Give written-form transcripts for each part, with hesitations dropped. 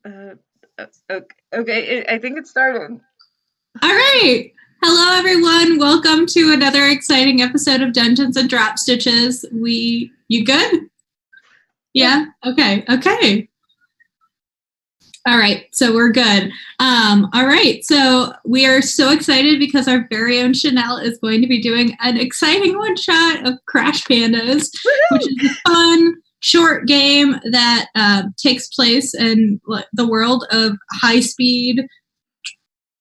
Uh, okay, I think it started. All right. Hello, everyone. Welcome to another exciting episode of Dungeons and Drop Stitches. You good? Yeah? Okay. All right. So we're good. All right. So we are so excited because our very own Chanel is going to be doing an exciting one shot of Crash Pandas, which is a fun, short game that takes place in the world of high speed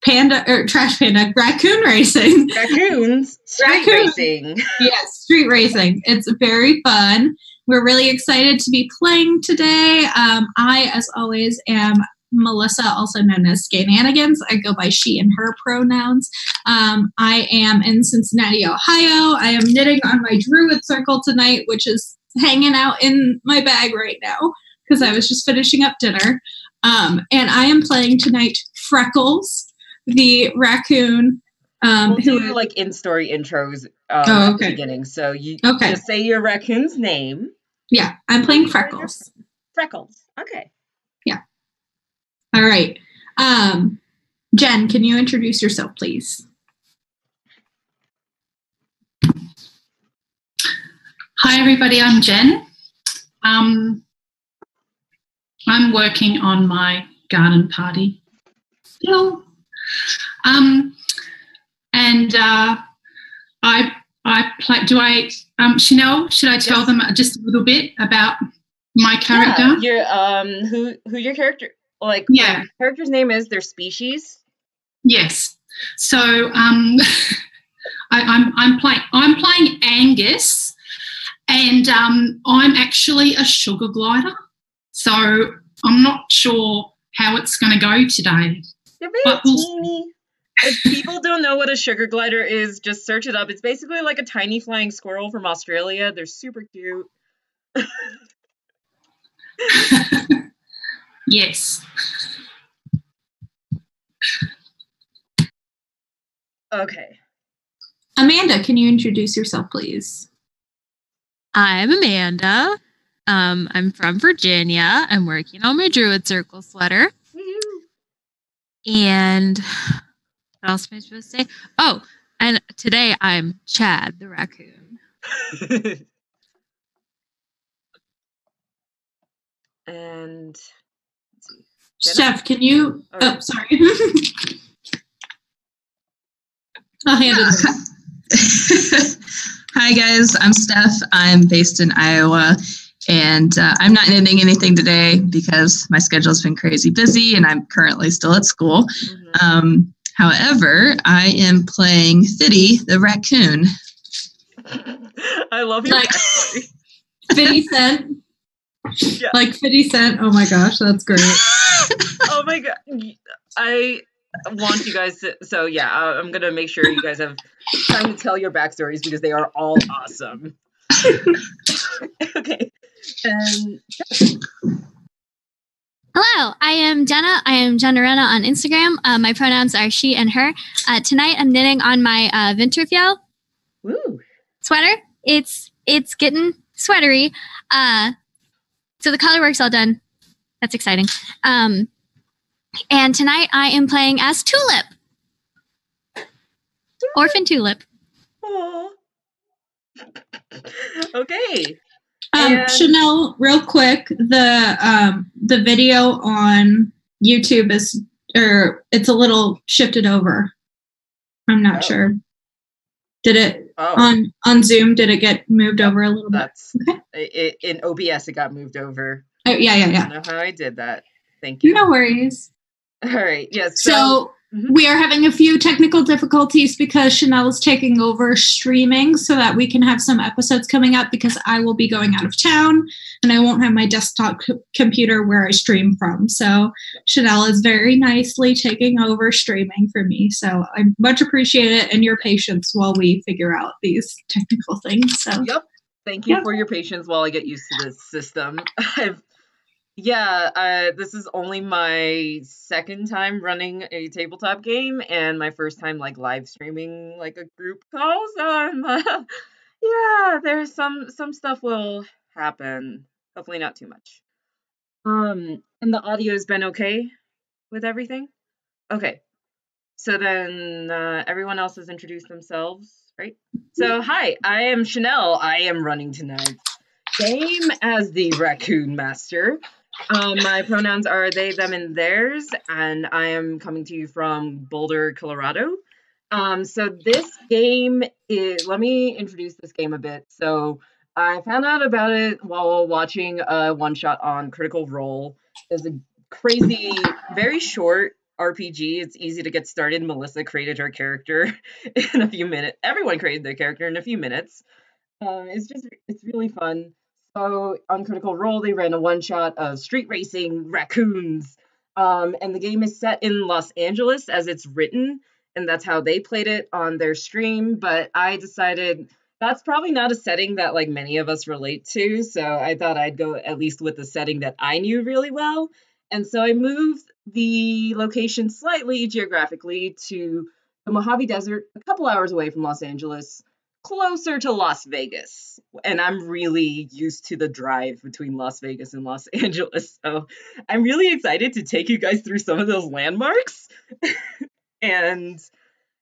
trash panda raccoon racing. Street racing. Yes, street racing. It's very fun. We're really excited to be playing today. I, as always, am Melissa, also known as Skananigans. I go by she and her pronouns. I am in Cincinnati, Ohio. I am knitting on my Druid Circle tonight, which is hanging out in my bag right now because I was just finishing up dinner. And I am playing tonight Freckles, the raccoon. We'll do like in-story intros at the beginning. So you just say your raccoon's name. Yeah, I'm playing Freckles. Freckles. Okay. Yeah. All right. Jen, can you introduce yourself, please? Hi, everybody. I'm Jen. I'm working on my garden party still. And I play. Chanel, should I tell them just a little bit about my character? Yeah, who your character, like, yeah, character's name is, their species? Yes. So I'm playing Angus, and I'm actually a sugar glider. So I'm not sure how it's going to go today. They're very teeny. If people don't know what a sugar glider is, just search it up. It's basically like a tiny flying squirrel from Australia. They're super cute. Yes. Okay. Amanda, can you introduce yourself, please? I'm Amanda. I'm from Virginia. I'm working on my Druid Circle sweater. And what else am I supposed to say? Oh, and today I'm Chad, the raccoon. And let's see. Steph, can you? Oh, sorry. I'll hand it. Hi guys, I'm Steph. I'm based in Iowa, and I'm not knitting anything today because my schedule's been crazy busy, and I'm currently still at school. Mm-hmm. However, I am playing Fitty, the raccoon. I love your backstory. 50 Cent. Yeah. Like 50 Cent. Oh my gosh, that's great. Oh my god. I want you guys to, so yeah, I'm gonna make sure you guys have time to tell your backstories because they are all awesome. Okay. Hello, I am Jenna. I am Jenna Renna on Instagram. My pronouns are she and her. Tonight I'm knitting on my Winterfjell sweater. It's getting sweatery. So the color work's all done. That's exciting. And tonight I am playing as Tulip. Orphan Tulip. Aww. Okay. Chanel, real quick, the video on YouTube it's a little shifted over. I'm not sure. Did it on Zoom? Did it get moved over a little bit? Okay. In OBS, it got moved over. Oh, yeah. I don't know how I did that. Thank you. No worries. All right. Yes. So we are having a few technical difficulties because Chanel is taking over streaming so that we can have some episodes coming up because I will be going out of town and I won't have my desktop computer where I stream from. So Chanel is very nicely taking over streaming for me. So I much appreciate it and your patience while we figure out these technical things. So yep. Thank you for your patience while I get used to this system. This is only my second time running a tabletop game and my first time like live streaming like a group call. So I'm there's some stuff will happen. Hopefully not too much. And the audio has been okay with everything? Okay. So then everyone else has introduced themselves, right? So hi, I am Chanel. I am running tonight's game as the Raccoon Master. My pronouns are they, them, and theirs, and I am coming to you from Boulder, Colorado. So this game is, let me introduce this game a bit. So I found out about it while watching a one-shot on Critical Role. It's a crazy, very short RPG. It's easy to get started. Melissa created her character in a few minutes. Everyone created their character in a few minutes. It's really fun. So on Critical Role, they ran a one-shot of street racing raccoons. And the game is set in Los Angeles as it's written, and that's how they played it on their stream. But I decided that's probably not a setting that like many of us relate to, so I thought I'd go at least with the setting that I knew really well. And so I moved the location slightly geographically to the Mojave Desert, a couple hours away from Los Angeles, closer to Las Vegas. And I'm really used to the drive between Las Vegas and Los Angeles. So I'm really excited to take you guys through some of those landmarks. And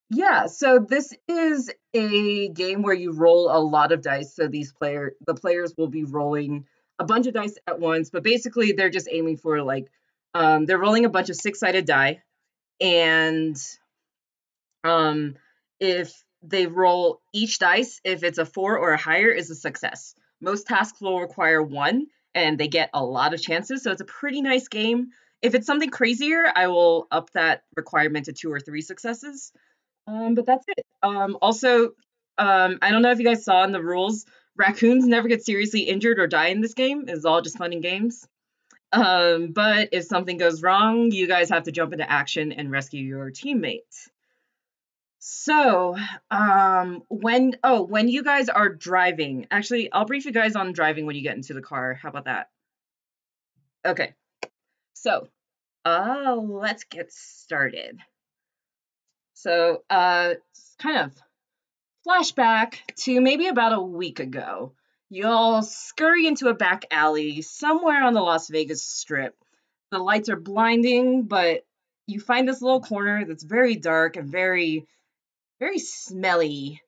yeah, so this is a game where you roll a lot of dice. So the players will be rolling a bunch of dice at once, but basically they're just aiming for like they're rolling a bunch of 6-sided die, and if they roll each dice, if it's a 4 or a higher, is a success. Most tasks will require 1, and they get a lot of chances, so it's a pretty nice game. If it's something crazier, I will up that requirement to 2 or 3 successes. But that's it. Also, I don't know if you guys saw in the rules, raccoons never get seriously injured or die in this game. It's all just fun and games. But if something goes wrong, you guys have to jump into action and rescue your teammate. So, when you guys are driving, actually, I'll brief you guys on driving when you get into the car. How about that? Okay. So, let's get started. So, kind of flashback to maybe about a week ago. You'll scurry into a back alley somewhere on the Las Vegas Strip. The lights are blinding, but you find this little corner that's very dark and very, very smelly.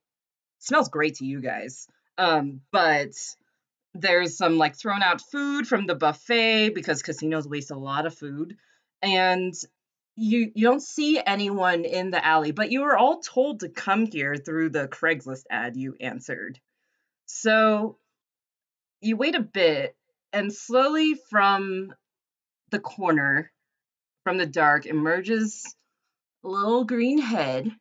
Smells great to you guys. But there's some like thrown out food from the buffet because casinos waste a lot of food. And you don't see anyone in the alley, but you were all told to come here through the Craigslist ad you answered. So you wait a bit, and slowly from the corner, from the dark, emerges a little green head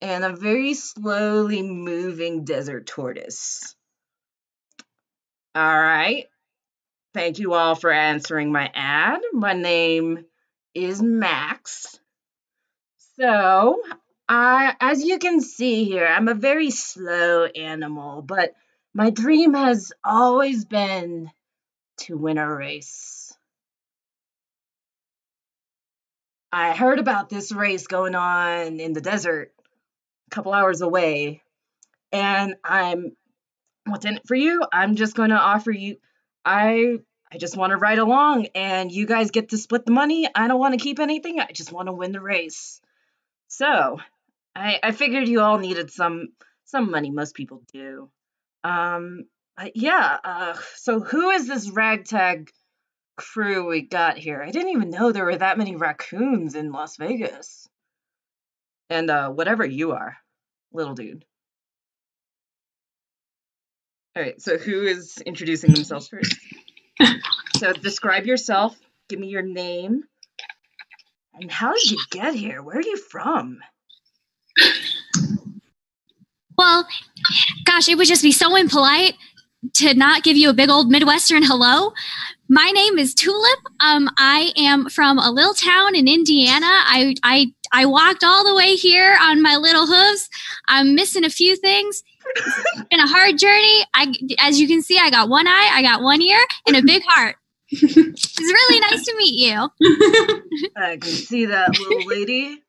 and a very slowly moving desert tortoise. All right. Thank you all for answering my ad. My name is Max. So, as you can see here, I'm a very slow animal, but my dream has always been to win a race. I heard about this race going on in the desert a couple hours away, and what's in it for you? I'm just going to offer you, I just want to ride along, and you guys get to split the money. I don't want to keep anything. I just want to win the race. So, I figured you all needed some money. Most people do. So who is this ragtag crew we got here? I didn't even know there were that many raccoons in Las Vegas. And whatever you are, little dude. All right, so who is introducing themselves first? So describe yourself. Give me your name. And how did you get here? Where are you from? Well, gosh, it would just be so impolite to not give you a big old Midwestern hello. My name is Tulip. I am from a little town in Indiana. I walked all the way here on my little hooves. I'm missing a few things. It's been a hard journey. As you can see, I got one eye, I got one ear, and a big heart. It's really nice to meet you. I can see that, little lady.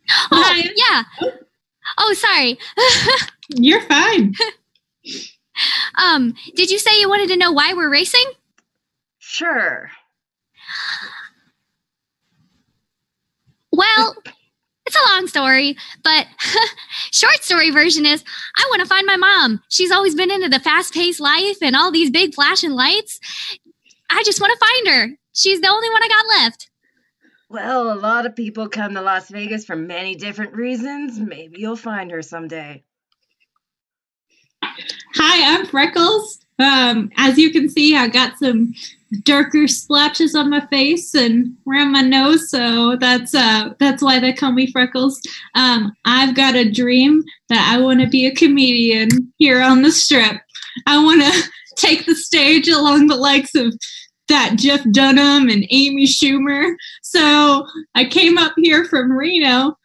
Hi. Yeah. Oh, sorry. You're fine. Did you say you wanted to know why we're racing? Sure. Well, it's a long story, but short story version is I want to find my mom. She's always been into the fast-paced life and all these big flashing lights. I just want to find her. She's the only one I got left. Well, a lot of people come to Las Vegas for many different reasons. Maybe you'll find her someday. Hi, I'm Freckles. As you can see, I got some darker splotches on my face and around my nose, so that's why they call me Freckles. I've got a dream that I want to be a comedian here on the Strip. I want to take the stage along the likes of that Jeff Dunham and Amy Schumer. So I came up here from Reno.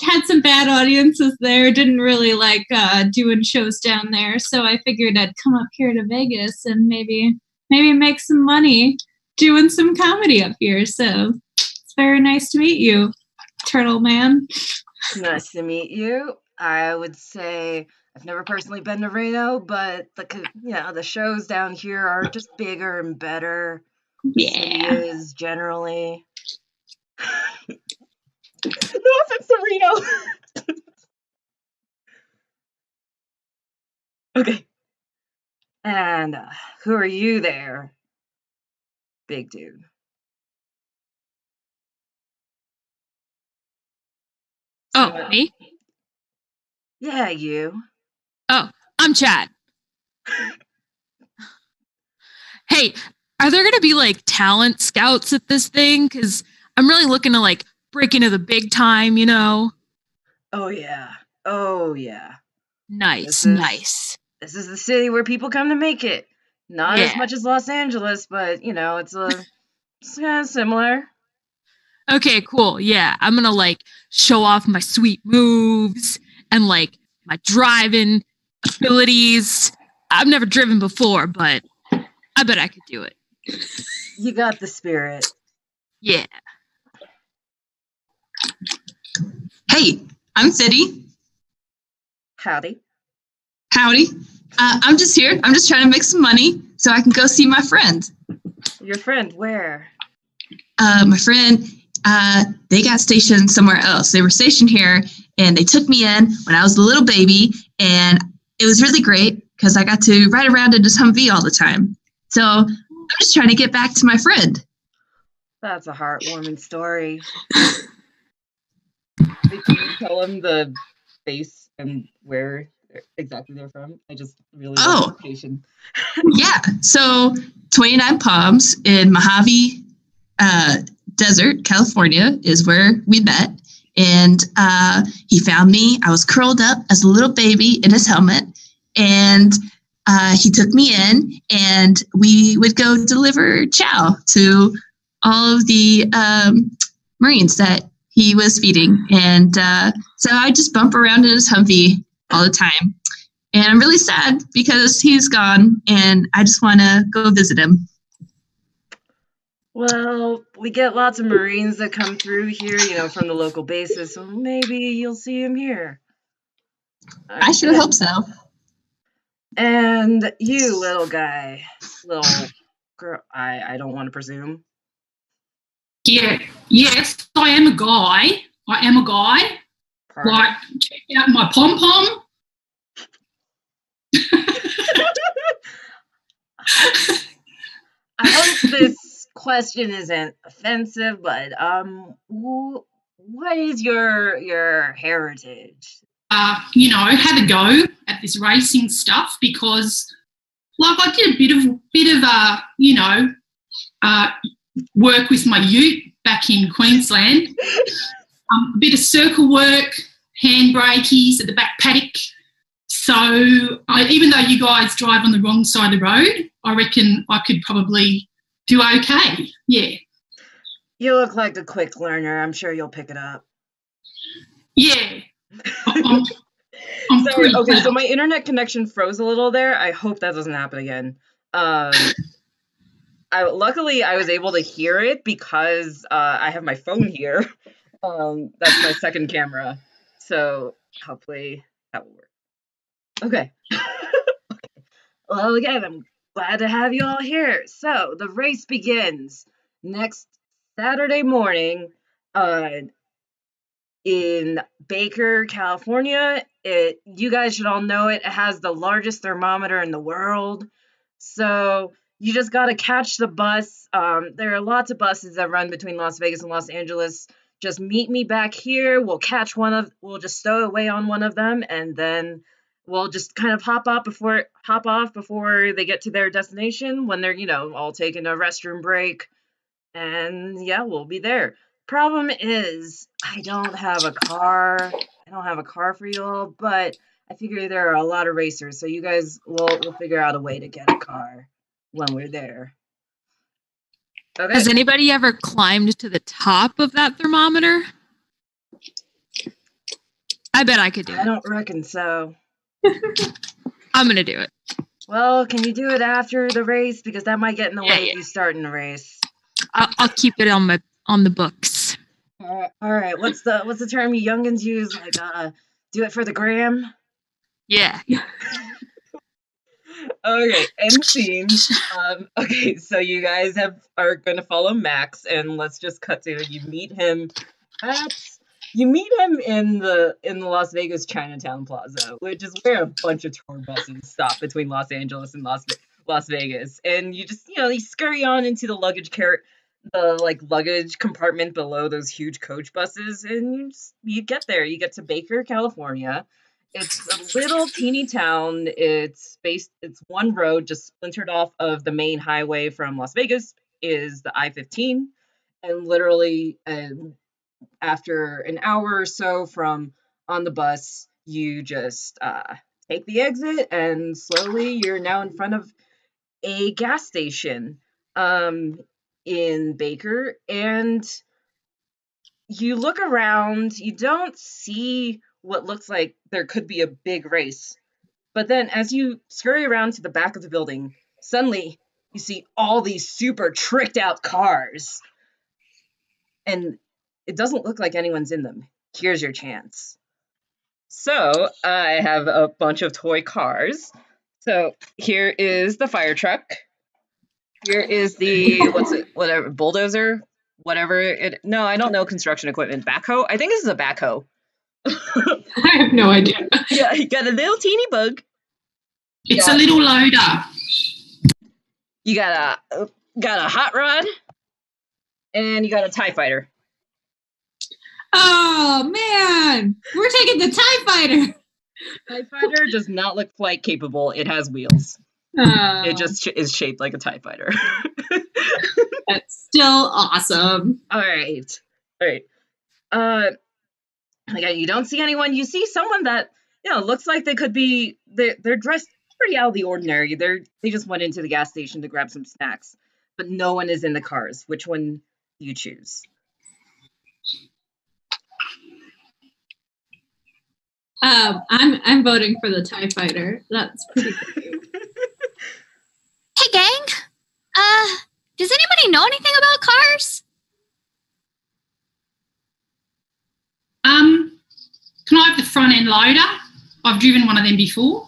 Had some bad audiences there. Didn't really like doing shows down there. So I figured I'd come up here to Vegas and maybe make some money doing some comedy up here. So it's very nice to meet you, Turtle Man. Nice to meet you. I would say I've never personally been to Reno, but the shows down here are just bigger and better. Yeah. It is generally. No offense to Reno. Okay. And who are you there, big dude? Oh, me? Yeah, you. Oh, I'm Chad. Hey, are there going to be like talent scouts at this thing? Because I'm really looking to like break into the big time, you know? Oh, yeah. Oh, yeah. Nice. This is the city where people come to make it. Not as much as Los Angeles, but, it's kind of similar. Okay, cool. Yeah, I'm going to like show off my sweet moves and like my driving abilities. I've never driven before, but I bet I could do it. You got the spirit. Yeah. Hey, I'm Fiddy. Howdy. I'm just here. I'm just trying to make some money so I can go see my friend. Your friend, where? My friend, they got stationed somewhere else. They were stationed here, and they took me in when I was a little baby, and it was really great because I got to ride around in this Humvee all the time. So I'm just trying to get back to my friend. That's a heartwarming story. Can you tell him the base and where exactly they're from? I just really love the location. Yeah, so 29 Palms in Mojave Desert, California is where we met. And he found me. I was curled up as a little baby in his helmet. And he took me in, and we would go deliver chow to all of the Marines that he was feeding. And so I just bump around in his Humvee all the time. And I'm really sad because he's gone, and I just want to go visit him. Well, we get lots of Marines that come through here, from the local bases, so maybe you'll see him here. I sure hope so. And you, little guy, little girl, I don't want to presume. Yeah, yes, I am a guy. Pardon? Like, check out my pom-pom. I hope this question isn't offensive, but what is your heritage? Had a go at this racing stuff because, like, I did a bit of work with my ute back in Queensland. A bit of circle work, hand brakies at the back paddock. So even though you guys drive on the wrong side of the road, I reckon I could probably do okay. Yeah. You look like a quick learner. I'm sure you'll pick it up. Yeah. I'm Sorry. Okay, so my internet connection froze a little there. I hope that doesn't happen again. Luckily, I was able to hear it because I have my phone here. That's my second camera. So hopefully that will work. Okay. Well, again, I'm glad to have you all here. So, the race begins next Saturday morning in Baker, California. You guys should all know it. It has the largest thermometer in the world. So, you just got to catch the bus. There are lots of buses that run between Las Vegas and Los Angeles. Just meet me back here. We'll just stow away on one of them, and then we'll just kind of hop off before they get to their destination when they're, all taking a restroom break. And yeah, we'll be there. Problem is, I don't have a car. I don't have a car for you all, but I figure there are a lot of racers, so you guys we'll figure out a way to get a car when we're there. Okay. Has anybody ever climbed to the top of that thermometer? I bet I could do it. I don't reckon so. I'm gonna do it. Well, can you do it after the race? Because that might get in the way of you starting the race. I'll keep it on the books. All right. What's the term you youngins use? Like, do it for the gram? Yeah. Okay, end scene. Okay, so you guys are gonna follow Max, and let's just cut to you meet him in the Las Vegas Chinatown Plaza, which is where a bunch of tour buses stop between Los Angeles and Las Vegas, and you just you scurry on into the luggage compartment below those huge coach buses, and you get there. You get to Baker, California. It's a little teeny town. It's one road just splintered off of the main highway from Las Vegas is the I-15, and literally after an hour or so from on the bus, you just take the exit, and slowly you're now in front of a gas station in Baker, and you look around. You don't see what looks like there could be a big race. But then as you scurry around to the back of the building, suddenly you see all these super tricked out cars. And it doesn't look like anyone's in them. Here's your chance. So I have a bunch of toy cars. So here is the fire truck. Here is the, bulldozer? No, I don't know construction equipment. Backhoe? I think this is a backhoe. I have no idea. Yeah, you got a little teeny bug. It's a little loader. You got a hot rod, and you got a TIE fighter. Oh man, we're taking the TIE fighter. TIE fighter does not look flight capable. It has wheels. It just is shaped like a TIE fighter. That's still awesome. All right. Again, you don't see anyone. You see someone that looks like they could be. They're dressed pretty out of the ordinary. They just went into the gas station to grab some snacks, but no one is in the cars. Which one do you choose? I'm voting for the TIE fighter. That's pretty good. Hey, gang. Does anybody know anything about cars? Can I have the front end loader? I've driven one of them before.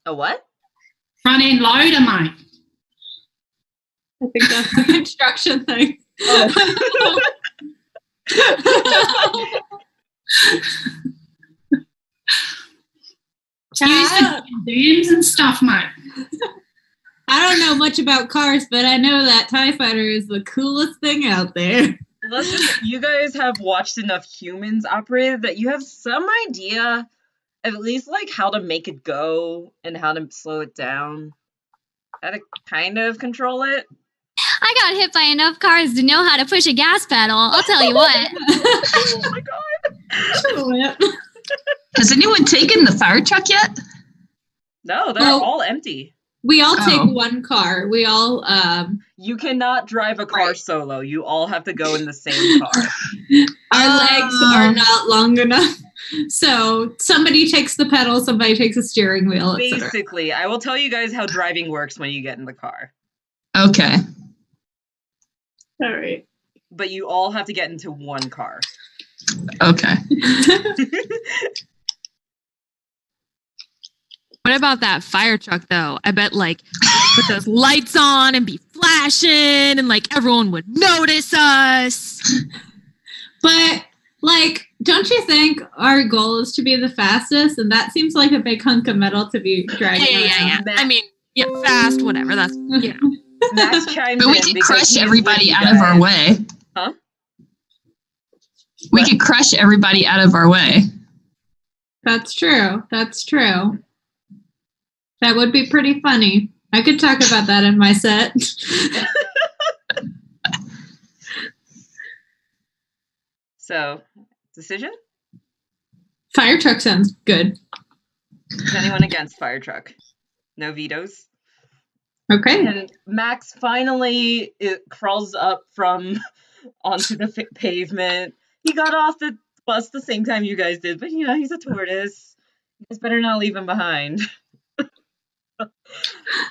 A what? Front end loader, mate. I think that's the construction thing. Oh. Use the dams and stuff, mate. I don't know much about cars, but I know that TIE fighter is the coolest thing out there. You guys have watched enough humans operate that you have some idea of at least like how to make it go and how to slow it down, how to kind of control it. I got hit by enough cars to know how to push a gas pedal. I'll tell you what. Oh my god! Has anyone taken the fire truck yet? No, they're all empty. We all take one car. We all. You cannot drive a car solo. You all have to go in the same car. Our legs are not long enough. So somebody takes the pedal, somebody takes the steering wheel. Basically, I will tell you guys how driving works when you get in the car. Okay. All right. But you all have to get into one car. Okay. What about that fire truck, though? I bet, like, put those lights on and be flashing, and, like, everyone would notice us. But, like, don't you think our goal is to be the fastest? And that seems like a big hunk of metal to be dragging around. Yeah. I mean, yeah, fast, whatever. That's, you know. Max chimes But we in could because crush he's everybody with you out of our guys. way. Huh? We could crush everybody out of our way. That's true. That would be pretty funny. I could talk about that in my set. So, decision? Fire truck sounds good. Is anyone against fire truck? No vetoes? Okay. And Max finally crawls up from onto the pavement. He got off the bus the same time you guys did, but you know, he's a tortoise. You guys better not leave him behind.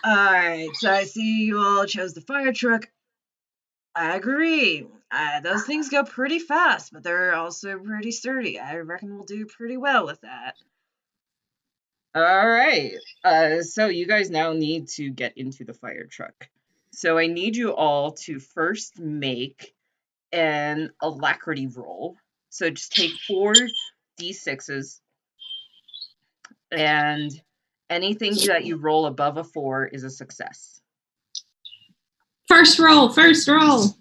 Alright, so I see you all chose the fire truck. I agree. Those things go pretty fast, but they're also pretty sturdy. I reckon we'll do pretty well with that. Alright, so you guys now need to get into the fire truck. So I need you all to first make an alacrity roll. So just take 4 d6s, and anything that you roll above a 4 is a success. First roll. First roll!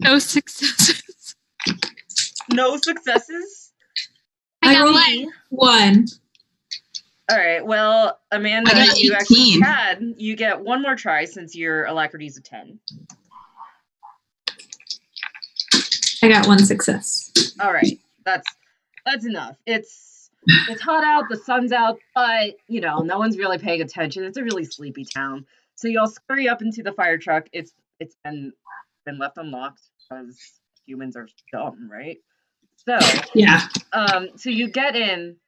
No successes. No successes? I got rolled one. 1. Alright, well, Amanda, I got you actually 18. you get one more try since your alacrity's a 10. I got 1 success. Alright, that's enough. It's hot out, the sun's out, but, you know, no one's really paying attention. It's a really sleepy town. So you all scurry up into the fire truck. It's been left unlocked because humans are dumb, right? So, Yeah. so you get in,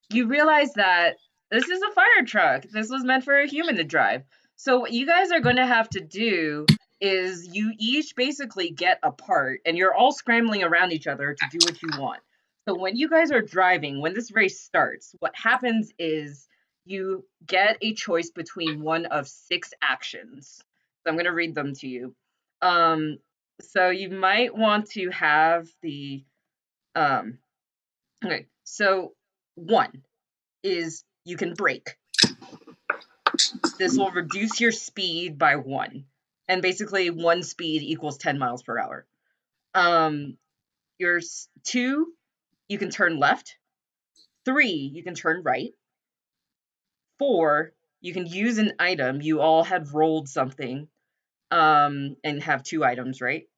you realize that this is a fire truck. This was meant for a human to drive. So what you guys are going to have to do is you each basically get a part, and you're all scrambling around each other to do what you want. So when you guys are driving, when this race starts, what happens is you get a choice between one of 6 actions. So I'm going to read them to you. So you might want to have the okay. So 1 is you can brake. This will reduce your speed by 1. And basically 1 speed equals 10 miles per hour. Your 2, you can turn left. 3, you can turn right. 4, you can use an item. You all had rolled something and have 2 items, right?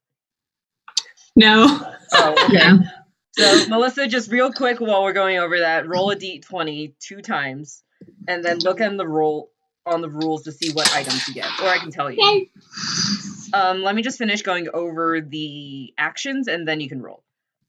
No. Oh, okay. Yeah. So, Melissa, just real quick while we're going over that, roll a d20 2 times, and then look on the rules to see what items you get. Or I can tell you. Yay. Let me just finish going over the actions, and then you can roll.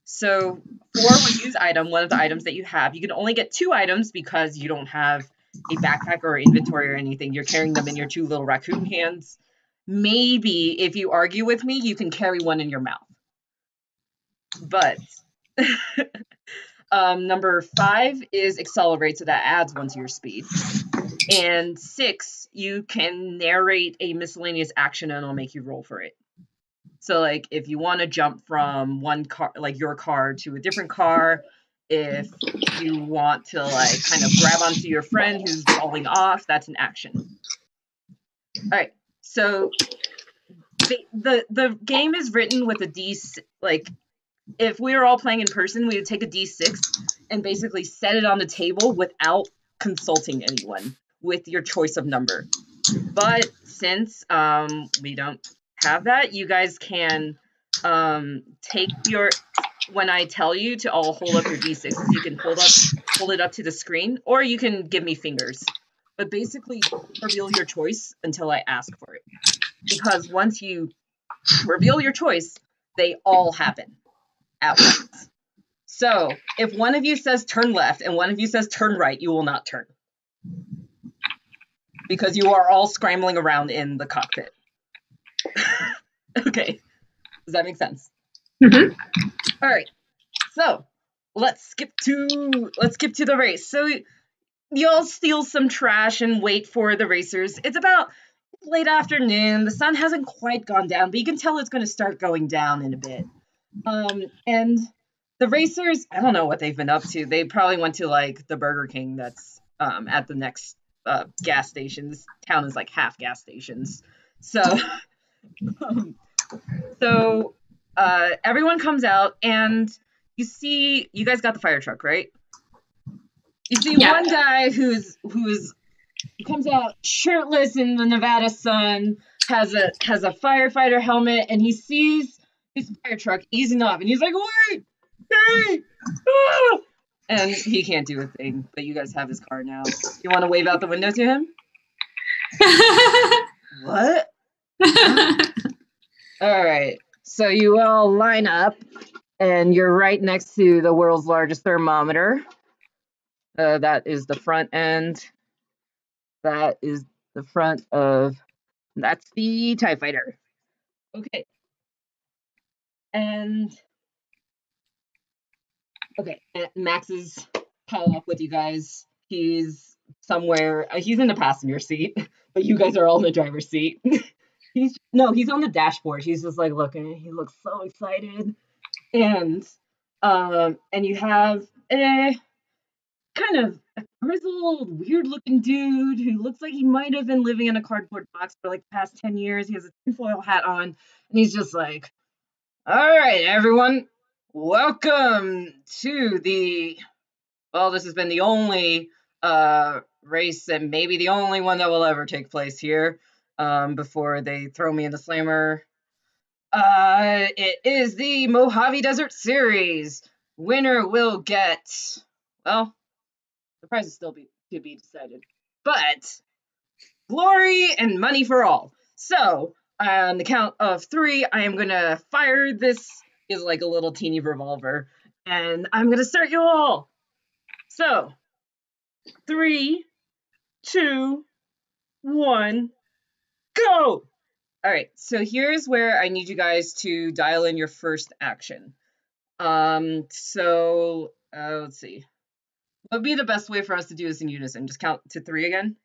So, 4 would use item, one of the items that you have. You can only get 2 items because you don't have a backpack or inventory or anything. You're carrying them in your 2 little raccoon hands. Maybe, if you argue with me, you can carry 1 in your mouth. But number 5 is accelerate, so that adds 1 to your speed. And 6, you can narrate a miscellaneous action and it'll make you roll for it. So like if you want to jump from one car, like your car, to a different car, if you want to like kind of grab onto your friend who's falling off, that's an action. All right, so the game is written with a D, like if we were all playing in person, we would take a D6 and basically set it on the table without consulting anyone with your choice of number. But since we don't have that, you guys can take your, when I tell you to all hold up your D6s, you can hold it up to the screen, or you can give me fingers. But basically reveal your choice until I ask for it. Because once you reveal your choice, they all happen at once. So if one of you says turn left and one of you says turn right, you will not turn. Because you are all scrambling around in the cockpit. Okay. Does that make sense? Mm-hmm. All right. So let's skip to the race. So you all steal some trash and wait for the racers. It's about late afternoon. The sun hasn't quite gone down, but you can tell it's going to start going down in a bit. And the racers, I don't know what they've been up to. They probably went to like the Burger King that's at the next gas station. This town is like half gas stations. So everyone comes out, and you guys got the fire truck, right? You see one guy who's comes out shirtless in the Nevada sun, has a firefighter helmet, and he sees his fire truck easing off, and he's like, "Wait, hey!" Ah! And he can't do a thing, but you guys have his car now. You want to wave out the window to him? What? All right. So you all line up, and you're right next to the world's largest thermometer. That is the front end. That is the front of... That's the TIE Fighter. Okay. And... Okay, Max is piled up with you guys. He's somewhere... he's in the passenger seat, but you guys are all in the driver's seat. He's on the dashboard. He's just like looking. He looks so excited. And you have kind of a grizzled, weird-looking dude who looks like he might have been living in a cardboard box for like the past 10 years. He has a tinfoil hat on, and he's just like, "All right, everyone, welcome to the... Well, this has been the only race and maybe the only one that will ever take place here before they throw me in the slammer. It is the Mojave Desert Series. Winner will get... Well, the prize is still to be decided. But glory and money for all. So, on the count of 3, I am going to fire this. Is like a little teeny revolver. And I'm going to start you all. So, 3, 2, 1, go! Alright, so here's where I need you guys to dial in your first action. Let's see. What would be the best way for us to do this in unison? Just count to 3 again?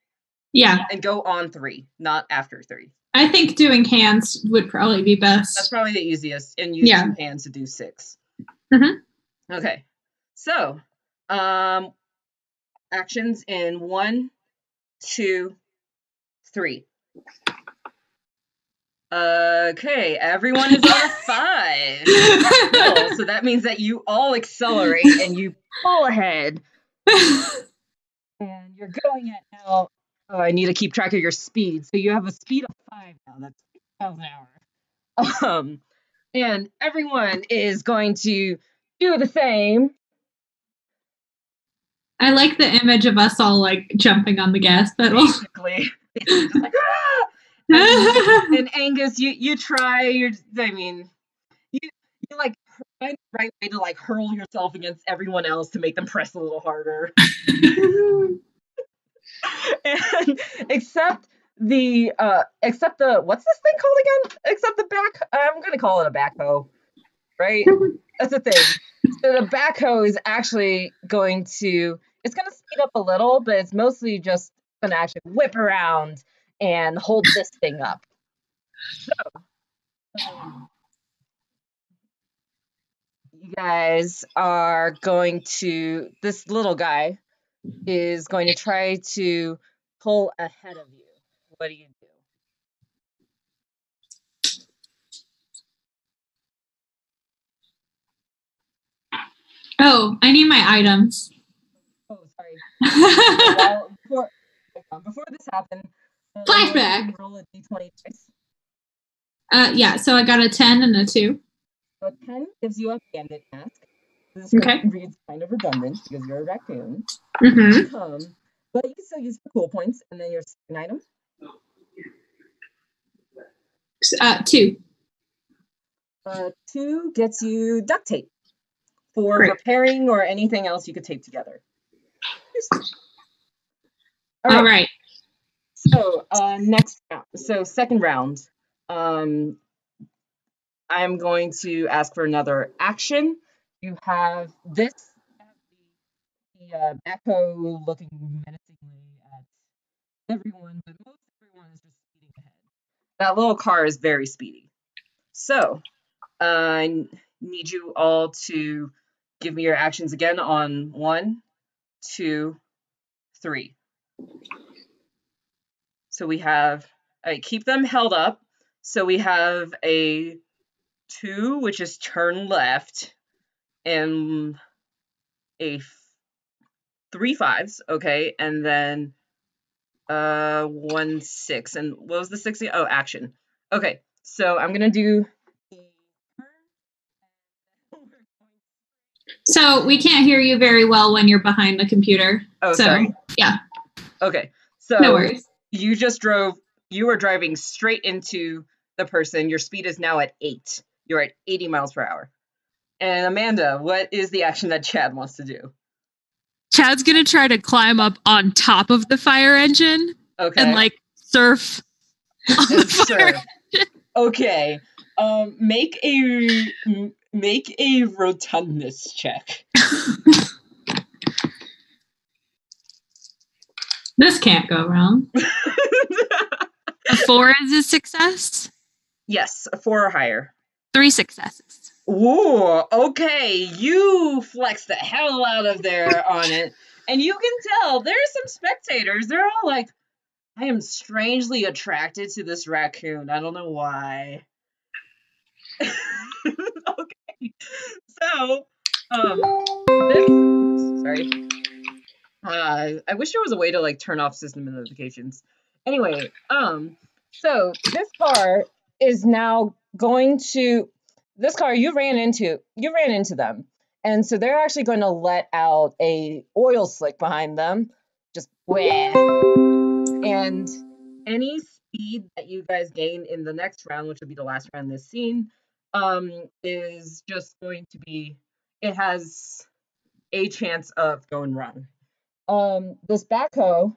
Yeah. And go on 3, not after 3. I think doing hands would probably be best. That's probably the easiest, and use 2 hands to do 6. Mm-hmm. Okay. So, actions in 1, 2, 3. Okay, everyone is on a 5. Cool. So that means that you all accelerate and you pull ahead. And you're going at now. Oh, I need to keep track of your speed. So you have a speed of 5 now. That's 6 miles an hour. And everyone is going to do the same. I like the image of us all like jumping on the gas pedal. Basically just like, ah! And Angus, you try. You like find the right way to like hurl yourself against everyone else to make them press a little harder. And except the what's this thing called again? Except the back. I'm gonna call it a backhoe, right? That's the thing. So the backhoe is actually going to... It's gonna speed up a little, but it's mostly just gonna actually whip around and hold this thing up. So you guys are going to... This little guy is going to try to pull ahead of you. What do you do? Oh, I need my items. Oh, sorry. Well, before this happened, flashback. Roll a d20 twice. Yeah. So I got a 10 and a 2. So a 10 gives you a bandit mask. This reads kind of redundant because you're a raccoon. Mm-hmm. But you can still use the cool points, and then your second item. 2. 2 gets you duct tape for Great. repairing or anything else you could tape together. All right. So next round. So second round. I'm going to ask for another action. You have this, the backhoe looking menacingly at everyone, but most everyone is just speeding ahead. That little car is very speedy. So, I need you all to give me your actions again on 1, 2, 3. So we have, keep them held up. So we have a 2, which is turn left, and a 3 5s, okay, and then 1 6. And what was the 6? Oh, action. Okay, so I'm gonna do. So we can't hear you very well when you're behind the computer. Oh, so, sorry. Yeah. Okay, so no worries. You were driving straight into the person. Your speed is now at 8. You're at 80 miles per hour. And Amanda, what is the action that Chad wants to do? Chad's gonna try to climb up on top of the fire engine and like surf on the fire engine. Okay. Make a rotundness check. This can't go wrong. A 4 is a success? Yes, a 4 or higher. 3 successes. Ooh, okay. You flex the hell out of there on it. And you can tell there's some spectators. They're all like, I am strangely attracted to this raccoon. I don't know why. Okay. So, sorry. I wish there was a way to like turn off system notifications. Anyway, so this car is now going to you ran into them. And so they're actually going to let out a oil slick behind them. Just and any speed that you guys gain in the next round, which will be the last round in this scene, is just going to be, it has a chance of going wrong. This backhoe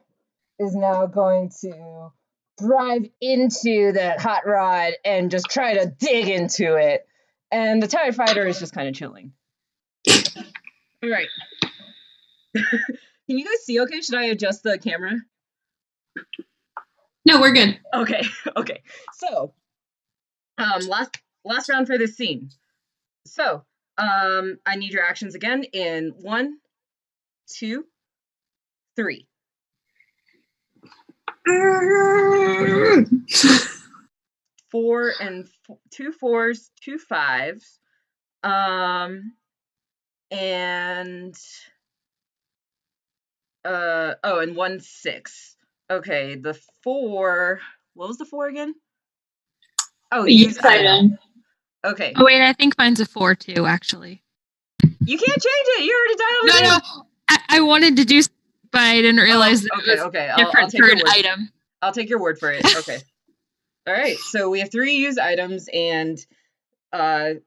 is now going to drive into that hot rod and just try to dig into it. And the TIE fighter is just kind of chilling. All right. Can you guys see okay? Should I adjust the camera? No, we're good. Okay. So, last round for this scene. So, I need your actions again in 1, 2, 3. 4 and 2 4s, 2 5s, and and 1 6. Okay, the 4. What was the 4 again? Oh, use item. Okay. Oh wait, I think mine's a 4 too, actually. You can't change it. You already dialed it. No. I wanted to do, but I didn't realize that it was okay. different for an item. I'll take your word for it. Okay. All right. So we have 3 use items and 2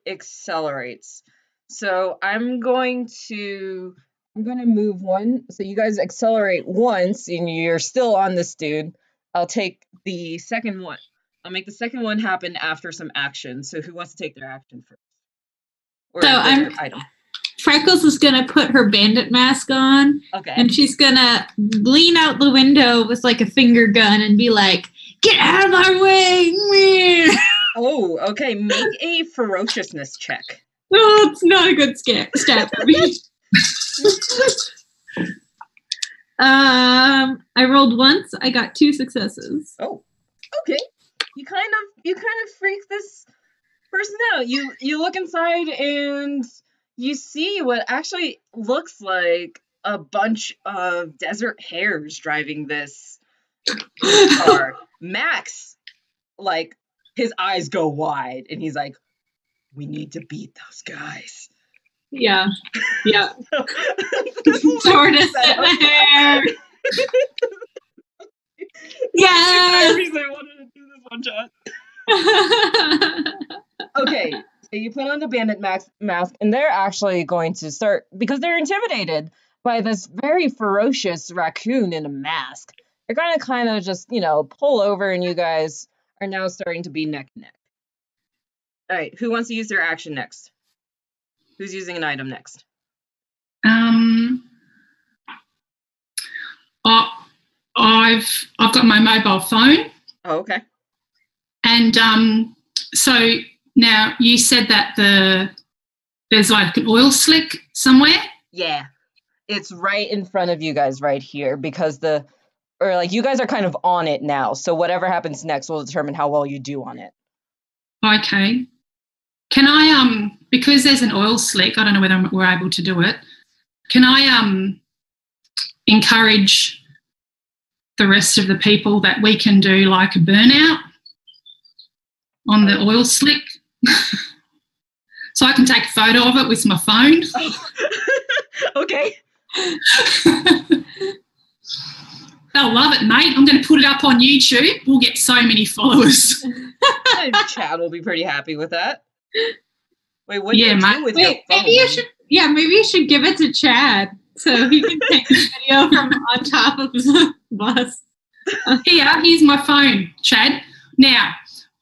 accelerates. So I'm going to move 1. So you guys accelerate once and you're still on this dude. I'll take the second one. I'll make the second one happen after some action. So who wants to take their action first? Or item? Freckles is going to put her bandit mask on. Okay. And she's going to lean out the window with like a finger gun and be like, get out of our way! Oh, okay. Make a ferociousness check. Oh, it's not a good stat for me. I rolled once. I got 2 successes. Oh, okay. You kind of freak this person out. You look inside and you see what actually looks like a bunch of desert hares driving this car. Max, like, his eyes go wide and he's like, we need to beat those guys. Yeah. Tortoise in the hair. Yes. I wanted to do this one shot. Okay, so you put on the bandit mask, and they're actually going to start, because they're intimidated by this very ferocious raccoon in a mask. They're going to kind of just, pull over, and you guys are now starting to be neck and neck. All right, who wants to use their action next? Who's using an item next? I've got my mobile phone. Oh, okay. And so now you said that there's like an oil slick somewhere. Yeah, it's right in front of you guys right here because you guys are kind of on it now. So whatever happens next will determine how well you do on it. Okay. Can I because there's an oil slick, I don't know whether we're able to do it. Can I encourage the rest of the people that we can do like a burnout on the oil slick? So I can take a photo of it with my phone. Oh. Okay. They'll love it, mate. I'm going to put it up on YouTube. We'll get so many followers. Chad will be pretty happy with that. Wait, what do you do with your phone? Maybe you should give it to Chad so he can take the video from on top of the bus. Here's my phone, Chad. Now,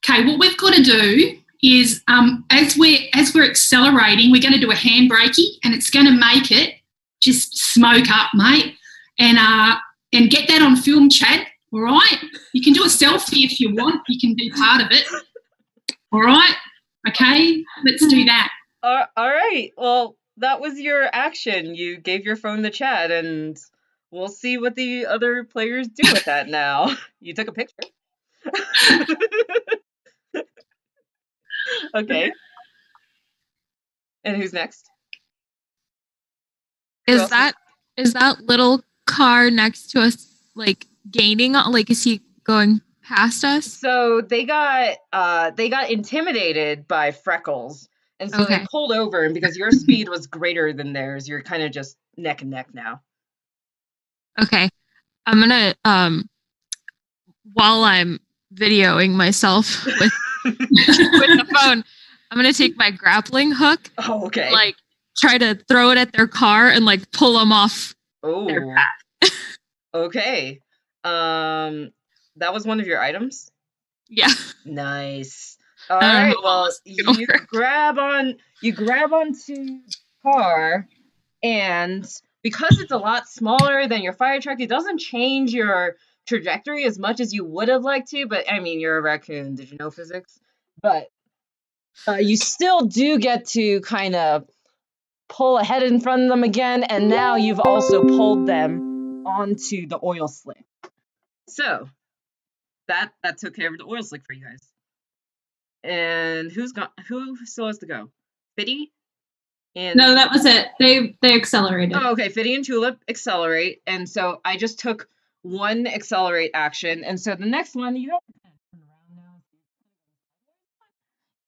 okay, what we've got to do is as we're accelerating, we're going to do a handbrakey, and it's going to make it just smoke up, mate, and get that on film, Chad. All right, you can do a selfie if you want. You can be part of it. All right, okay, let's do that. All right. Well, that was your action. You gave your phone to Chad, and we'll see what the other players do with that now. You took a picture. Okay. And who's next? Is that little car next to us like gaining? Like, is he going past us? So they got intimidated by Freckles, and so they pulled over. And because your speed was greater than theirs, you're kind of just neck and neck now. Okay, I'm gonna while I'm videoing myself with with the phone, I'm gonna take my grappling hook. Oh, okay. And, like, try to throw it at their car and like pull them off their path. Okay. That was one of your items? Yeah. Nice. All right. Well, you grab onto the car, and because it's a lot smaller than your fire truck, it doesn't change your trajectory as much as you would have liked to. But I mean, you're a raccoon. Did you know physics? But you still do get to kind of pull ahead in front of them again, and now you've also pulled them onto the oil slick. So that took care of the oil slick for you guys. And who still has to go? Fiddy? No, that was it. They accelerated. Oh, okay. Fiddy and Tulip accelerate, and so I just took one accelerate action, and so the next one you have to turn around now.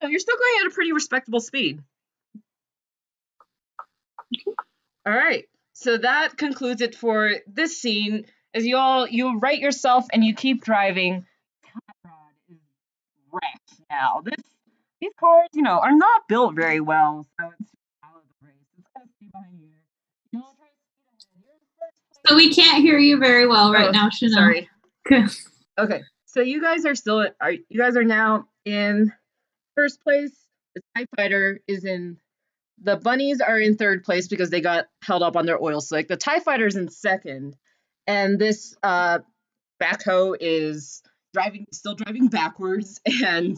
So you're still going at a pretty respectable speed. All right. So that concludes it for this scene. As you right yourself and you keep driving. Rod is wrecked now. These cars, are not built very well, so it's out of the race. It's gonna stay behind you. Try to speed ahead. So we can't hear you very well right now, Chanel. Sorry. Okay. So you guys are now in first place. The TIE Fighter is in. The bunnies are in third place because they got held up on their oil slick. The TIE Fighter's in second, and this backhoe is still driving backwards and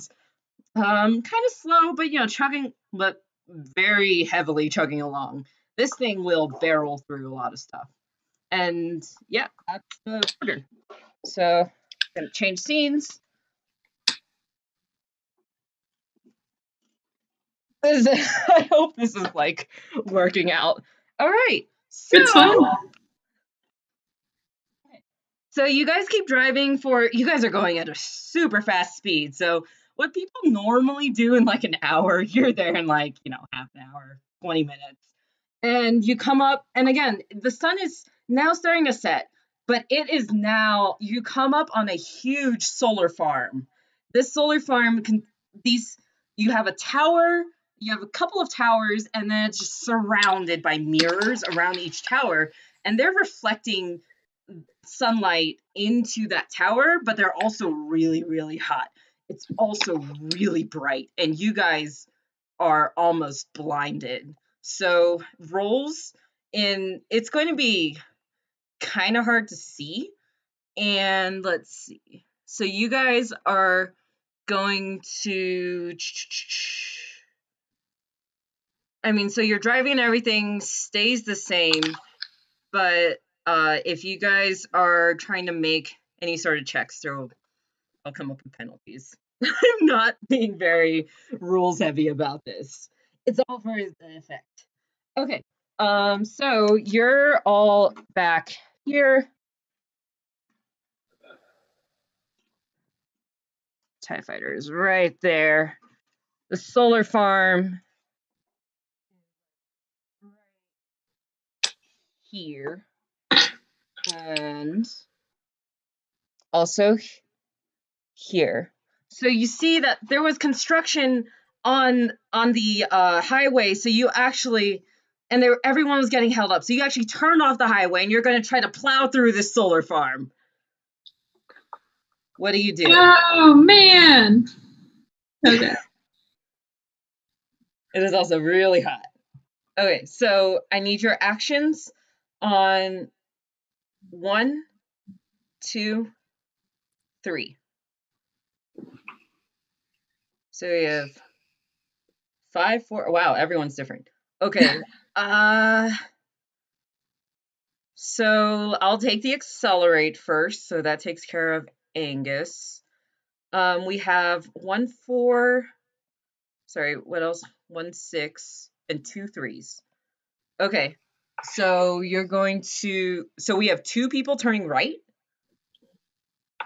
kind of slow, but chugging, but very heavily chugging along. This thing will barrel through a lot of stuff, and yeah, that's the order. So I'm gonna change scenes. I hope this is working out. All right. So you guys keep driving you guys are going at a super fast speed. So what people normally do in an hour, you're there in half an hour, 20 minutes. And you come up, and again, the sun is now starting to set, but you come up on a huge solar farm. This solar farm you have a tower. You have a couple of towers, and then it's just surrounded by mirrors around each tower, and they're reflecting sunlight into that tower, but they're also really, really hot. it's also really bright, and you guys are almost blinded. So rolls it's going to be kind of hard to see. And let's see. So you guys are going to, so you're driving and everything stays the same, but if you guys are trying to make any sort of checks, I'll come up with penalties. I'm not being very rules heavy about this. It's all for the effect. Okay. So you're all back here. TIE fighter is right there. The solar farm right here. And also here. So you see that there was construction on the highway, so you actually everyone was getting held up. So you actually turned off the highway and you're going to try to plow through this solar farm. What do you do? Oh man. Okay. It is also really hot. Okay, so I need your actions on 1, 2, 3. So we have 5, 4. Wow, everyone's different. Okay. So I'll take the accelerate first. So that takes care of Angus. We have 1, 4. Sorry, what else? 1, 6, and 2 3s. Okay. So you're going to. So we have 2 people turning right.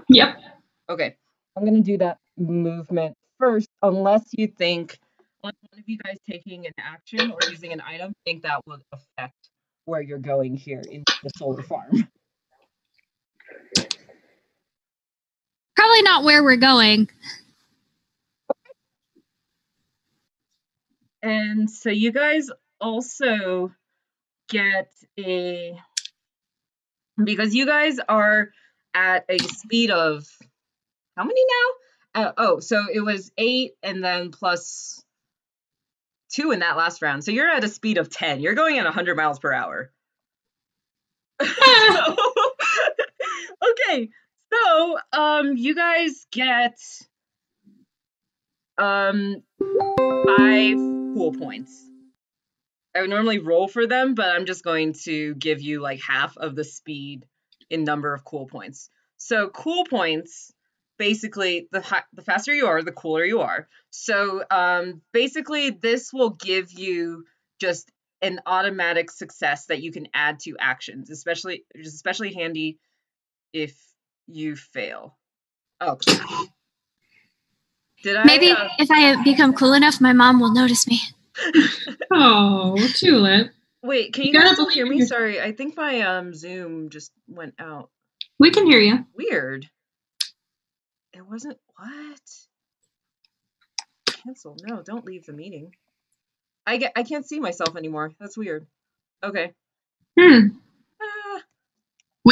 Yep. Okay. I'm going to do that movement first, unless you think one of you guys taking an action or using an item think that would affect where you're going here in the solar farm. Probably not where we're going. And so you guys also get because you guys are at a speed of how many now? So it was 8 and then plus 2 in that last round. So you're at a speed of 10. You're going at 100 miles per hour. Okay. So you guys get 5 cool points. I would normally roll for them, but I'm just going to give you like half of the speed in number of cool points. So cool points, basically, the faster you are, the cooler you are. So basically, this will give you just an automatic success that you can add to actions, especially handy if you fail. Oh, Maybe if I become cool enough, my mom will notice me. Oh, Tulip. Wait, can you guys still hear me? Sorry, I think my Zoom just went out. We can hear you. Weird. It wasn't what? Cancel. No, don't leave the meeting. I can't see myself anymore. That's weird. Okay. We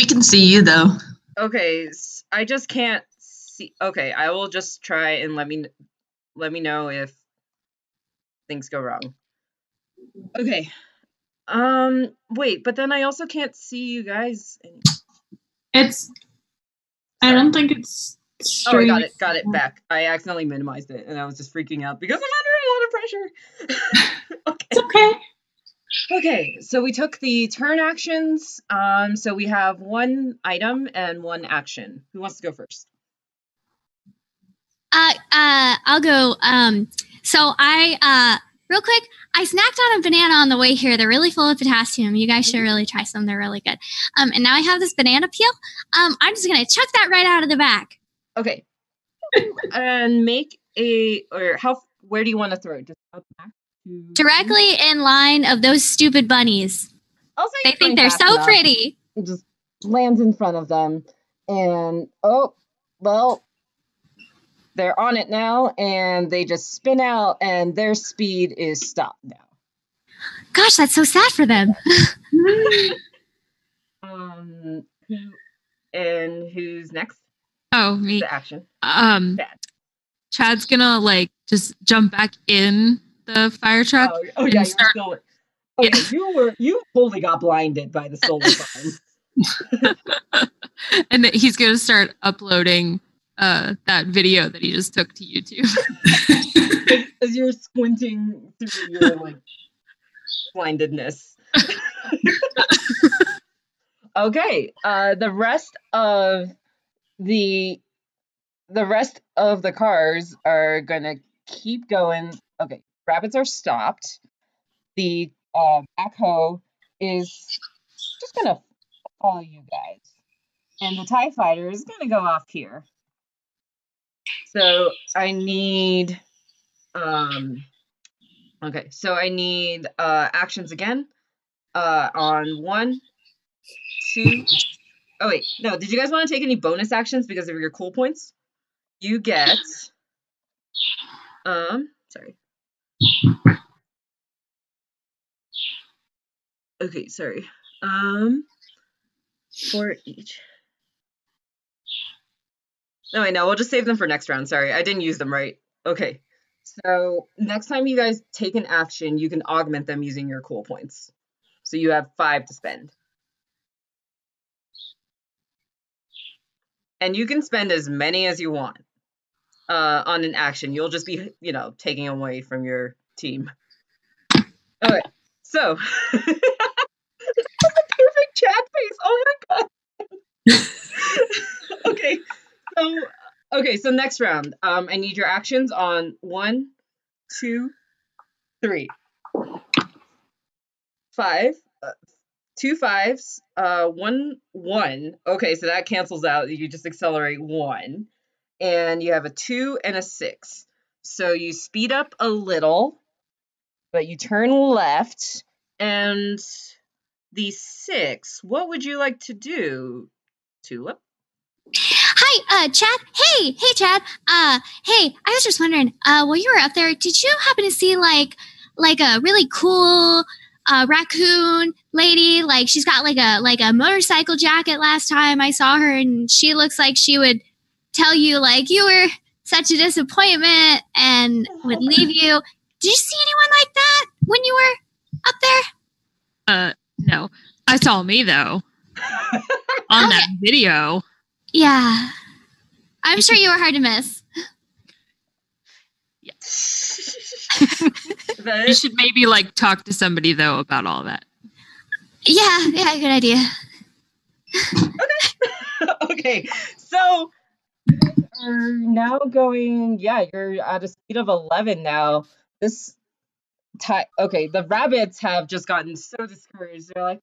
can see you though. Okay, I just can't see. Okay, I will just try and let me know if things go wrong. Okay. Wait, but then I also can't see you guys anymore. I don't think it's straight. Oh, I got it back. I accidentally minimized it and I was just freaking out because I'm under a lot of pressure. Okay. It's okay. Okay, so we took the turn actions. So we have 1 item and 1 action. Who wants to go first? I'll go. So I real quick, I snacked on a banana on the way here. They're really full of potassium. You guys should really try some. They're really good. And now I have this banana peel. I'm just gonna chuck that right out of the back. Okay. And make where do you want to throw it? Just out the back? Directly in line of those stupid bunnies. They think they're so pretty. It just lands in front of them. And they're on it now, and they just spin out, and their speed is stopped now. Gosh, that's so sad for them. And who's next? Oh, me. The action. Bad. Chad's gonna like just jump back in the fire truck. Oh yeah, you're still. You fully got blinded by the solar farm. And that he's gonna start uploading that video that he just took to YouTube. As you're squinting through your like blindedness. Okay, the rest of the cars are gonna keep going. Okay, rabbits are stopped. The backhoe is just gonna follow you guys, and the TIE fighter is gonna go off here. So I need okay, so I need actions again on 1, 2. Oh wait, no, did you guys want to take any bonus actions because of your cool points? You get sorry. Okay, sorry. For each. No, I know. We'll just save them for next round. Sorry, I didn't use them right. Okay. So next time you guys take an action, you can augment them using your cool points. So you have 5 to spend. And you can spend as many as you want on an action. You'll just be, taking away from your team. Okay. So perfect chat face. Oh my god. Okay, so next round. I need your actions on 1, 2, 3. 5. 2 5s. 1 1. Okay, so that cancels out. You just accelerate 1. And you have a 2 and a 6. So you speed up a little, but you turn left. And the 6, what would you like to do, Tulip? Hi, Chad. Hey, Chad. Hey, I was just wondering, while you were up there, did you happen to see like a really cool raccoon lady? Like she's got like a motorcycle jacket last time I saw her, and she looks like she would tell you like you were such a disappointment and would leave you. Did you see anyone like that when you were up there? No. I saw me though. On that video. Yeah. I'm sure you were hard to miss. Yeah. You should maybe like talk to somebody though about all that. Yeah, good idea. Okay. So you guys are now going, you're at a speed of 11 now. Okay, the rabbits have just gotten so discouraged. They're like,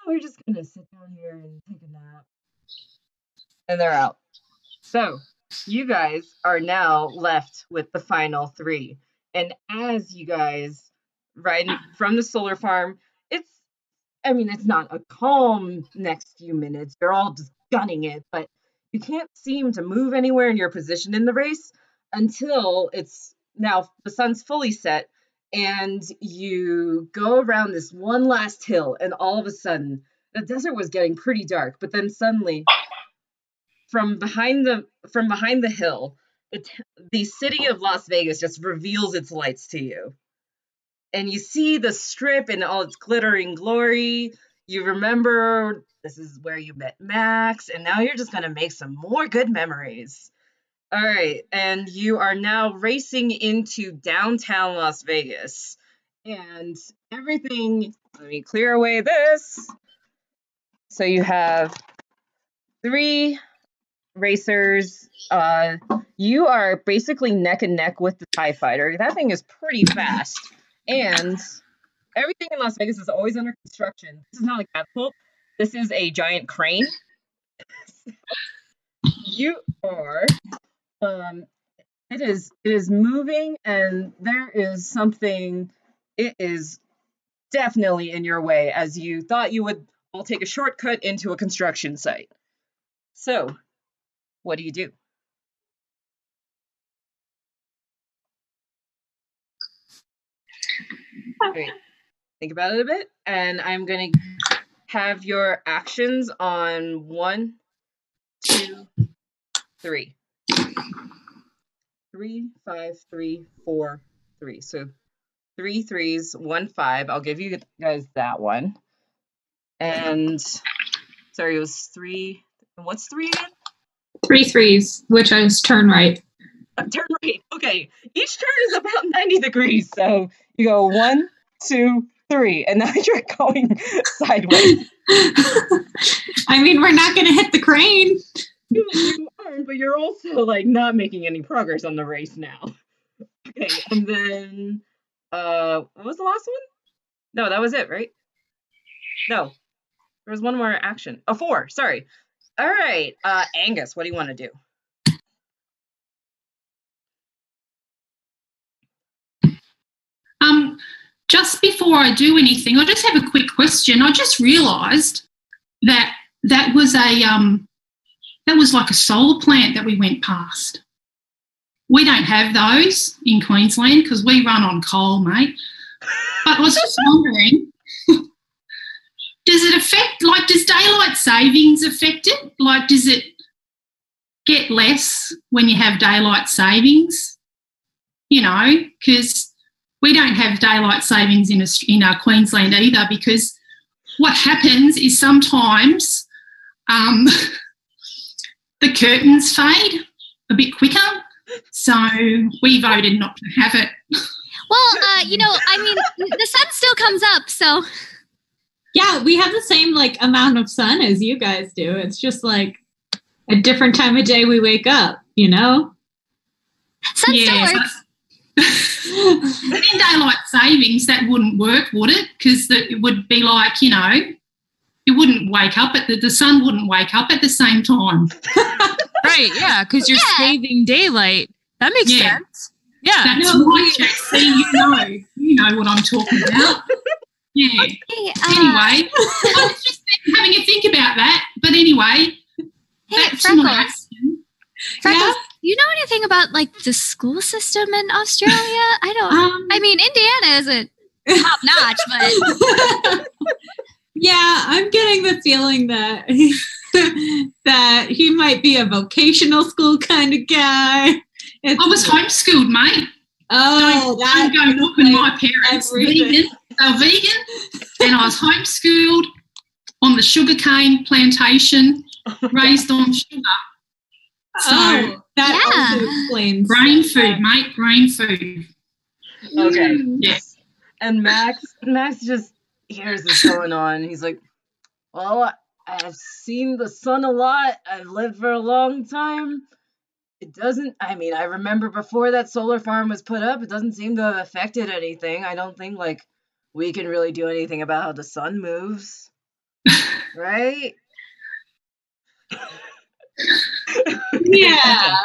we're just gonna sit down here and take a nap. And they're out. So you guys are now left with the final 3. And as you guys ride from the solar farm, it's not a calm next few minutes. You're all just gunning it, but you can't seem to move anywhere in your position in the race until it's now the sun's fully set and you go around this one last hill, and all of a sudden the desert was getting pretty dark, but then suddenly from behind the hill, the city of Las Vegas just reveals its lights to you. And you see the strip in all its glittering glory. You remember this is where you met Max, and now you're just going to make some more good memories. All right, and you are now racing into downtown Las Vegas. And everything, let me clear away this. So you have 3 racers. You are basically neck and neck with the TIE fighter. That thing is pretty fast. And everything in Las Vegas is always under construction. This is not a catapult. This is a giant crane. You are it is moving, and there is something. It is definitely in your way, as you thought you would all take a shortcut into a construction site. So what do you do? Great. Think about it a bit, and I'm going to have your actions on 1, 2, 3. 3, 5, 3, 4, 3. So 3 3s, 1 5. I'll give you guys that one. And sorry, it was 3. What's 3 again? 3 3s, which is turn right. Turn right. Okay. Each turn is about 90 degrees. So you go 1, 2, 3, and now you're going sideways. I mean, we're not going to hit the crane. You aren't, but you're also like not making any progress on the race now. Okay, and then what was the last one? No, that was it, right? No. There was one more action. Oh, 4, sorry. All right. Angus, what do you want to do? Just before I do anything, I just have a quick question. I just realised that was like a solar plant that we went past. We don't have those in Queensland because we run on coal, mate. But I was just wondering, does it affect, like, does daylight savings affect it? Like, does it get less when you have daylight savings? You know, because we don't have daylight savings in our Queensland either, because what happens is sometimes the curtains fade a bit quicker, so we voted not to have it. Well, I mean, the sun still comes up, so. Yeah, we have the same, like, amount of sun as you guys do. It's just, like, a different time of day we wake up, you know? Sun still works. But in daylight savings, that wouldn't work, would it? Because it would be like, you know, it wouldn't wake up the sun wouldn't wake up at the same time. Right, yeah, because you're saving daylight. That makes sense. Yeah. That's right, Jack. You know what I'm talking about. Yeah. Okay, anyway, I was just having a think about that. But anyway, that's my question. Freckles, do you know anything about, like, the school system in Australia? I don't. I mean, Indiana isn't top notch, but yeah, I'm getting the feeling that that he might be a vocational school kind of guy. I was homeschooled, mate. Oh, don't go knocking my parents. Vegan. They were vegan, and I was homeschooled on the sugarcane plantation, raised on sugar. So that also explains brain food, mate. Brain food. Okay. Yes. And Max just hears this going on. He's like, well, I've seen the sun a lot. I've lived for a long time. It doesn't, I mean, I remember before that solar farm was put up, it doesn't seem to have affected anything. I don't think, like, we can really do anything about how the sun moves. Right? Yeah.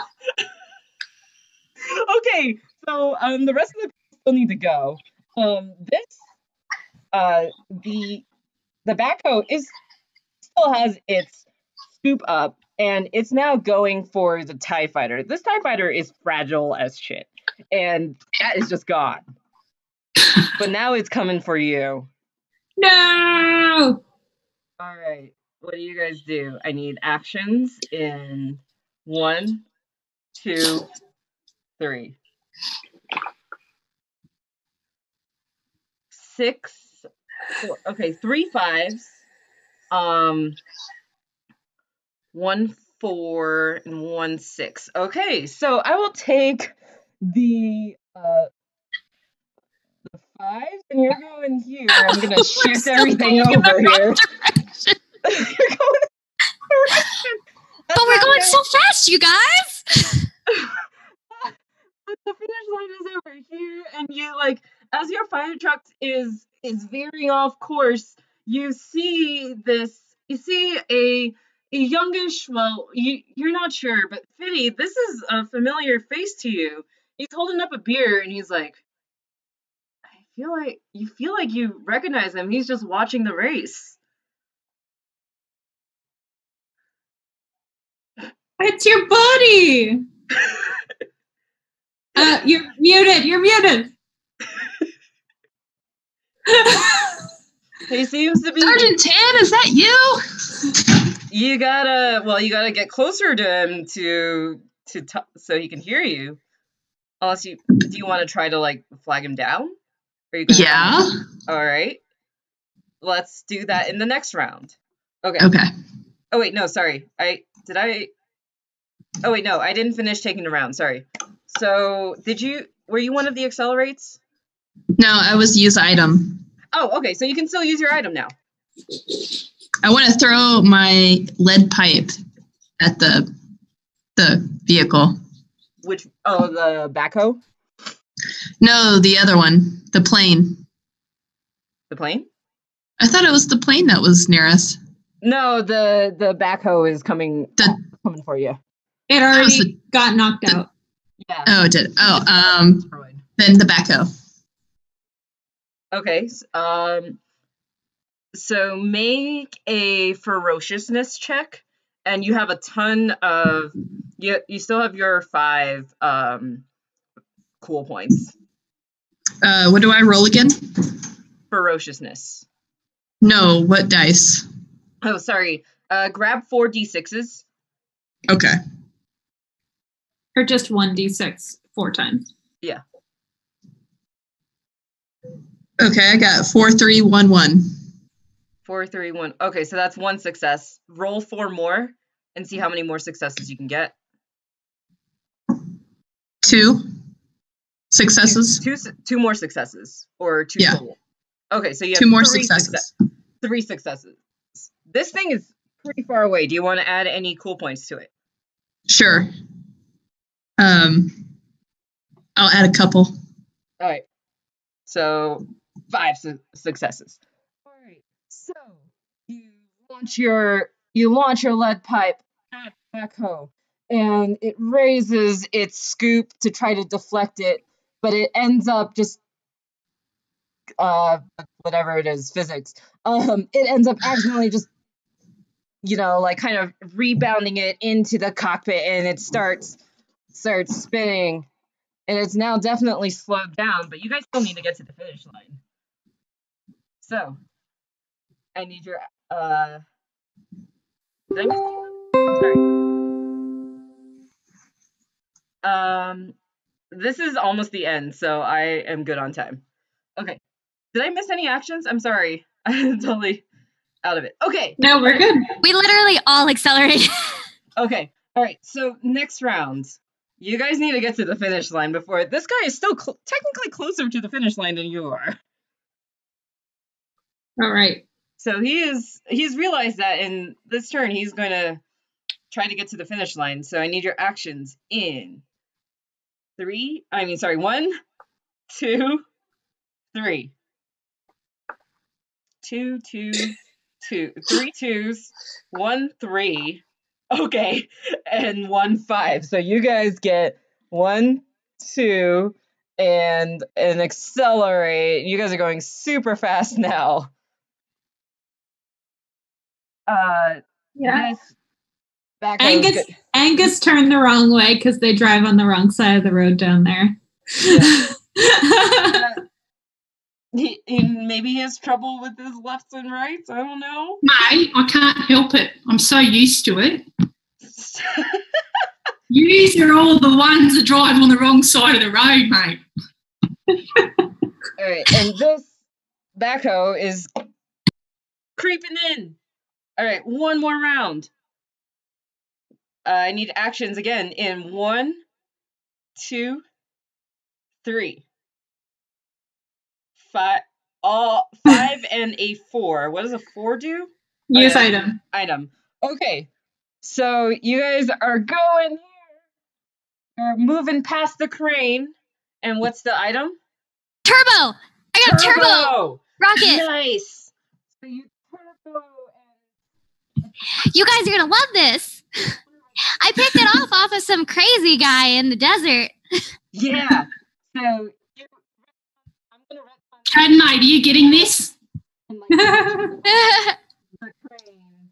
Okay, so the rest of the people still need to go. The backhoe still has its scoop up, and it's now going for the TIE fighter. This TIE fighter is fragile as shit, and that is just gone. But now it's coming for you. No. All right, what do you guys do? I need actions in 1, 2, 3. 6, 4. Okay, 3 5s. 1 4 and 1 6. Okay, so I will take the 5s, and you're going here. I'm gonna shift everything over here. You're going in the direction. But we're going so fast, you guys. But the finish line is over here, and you, like, as your fire truck is veering off course, you see a youngish, well, you're not sure, but Fiddy, this is a familiar face to you. He's holding up a beer, and he's like, you feel like you recognize him. He's just watching the race. It's your buddy. You're muted. He seems to be Sergeant Tan, is that you? You gotta get closer to him to so he can hear you. Unless do you want to try to like flag him down? Are you gonna Yeah. All right. Let's do that in the next round. Okay. Okay. Oh wait, no, sorry. Oh wait, no, I didn't finish taking the round. Sorry. So, were you one of the accelerates? No, I was use item. Oh, okay. So you can still use your item now. I want to throw my lead pipe at the vehicle. Which? Oh, the backhoe. No, the other one, the plane. The plane? I thought it was the plane that was near us. No, the backhoe is coming for you. It already got knocked out. Yeah. Oh, it did. Oh, then the backhoe. Okay. So make a ferociousness check, and you have a ton of you still have your 5 cool points. What do I roll again? Ferociousness. No, what dice? Oh, sorry. Grab 4 d6s. Okay. Or just 1d6 4 times. Yeah. Okay, I got 4, 3, 1, 1. 4, 3, 1. Okay, so that's 1 success. Roll 4 more and see how many more successes you can get. 2 successes. Two more successes, or 2 total. Okay, so you have 2 more 3 successes. 3 successes. This thing is pretty far away. Do you want to add any cool points to it? Sure. I'll add a couple. All right. So 5 successes. All right. So you launch your lead pipe at backhoe, and it raises its scoop to try to deflect it, but it ends up just whatever it is, physics. It ends up accidentally just like kind of rebounding it into the cockpit, and it starts spinning. And it's now definitely slowed down, but you guys still need to get to the finish line. So, I need your, did I miss anyone? Sorry. This is almost the end, so I am good on time. Okay. Did I miss any actions? I'm sorry. I'm totally out of it. Okay. No, we're good. We literally all accelerated. Okay. All right. So, next round. You guys need to get to the finish line before this guy is still technically closer to the finish line than you are. All right. So he's realized that in this turn he's going to try to get to the finish line. So I need your actions in 1, 2, 3. 2, 2, 2, 3 twos, 1, 3. Okay, and 1, 5. So you guys get 1, 2, and an accelerate. You guys are going super fast now. Yeah. This Angus turned the wrong way because they drive on the wrong side of the road down there. Yeah. Maybe he has trouble with his lefts and rights. I don't know. Mate, I can't help it. I'm so used to it. Yous are all the ones that drive on the wrong side of the road, mate. All right, and this backhoe is creeping in. All right, one more round. I need actions again in 1, 2, 3. 5, all 5 and a 4. What does a 4 do? Use item. Item. Okay, so you guys are going here. You're moving past the crane. And what's the item? Turbo! I got turbo! Rocket! Nice! So you turbo and... You guys are gonna love this! I picked it off of some crazy guy in the desert. Yeah. So I'm gonna Caden, mate, are you getting this? the crane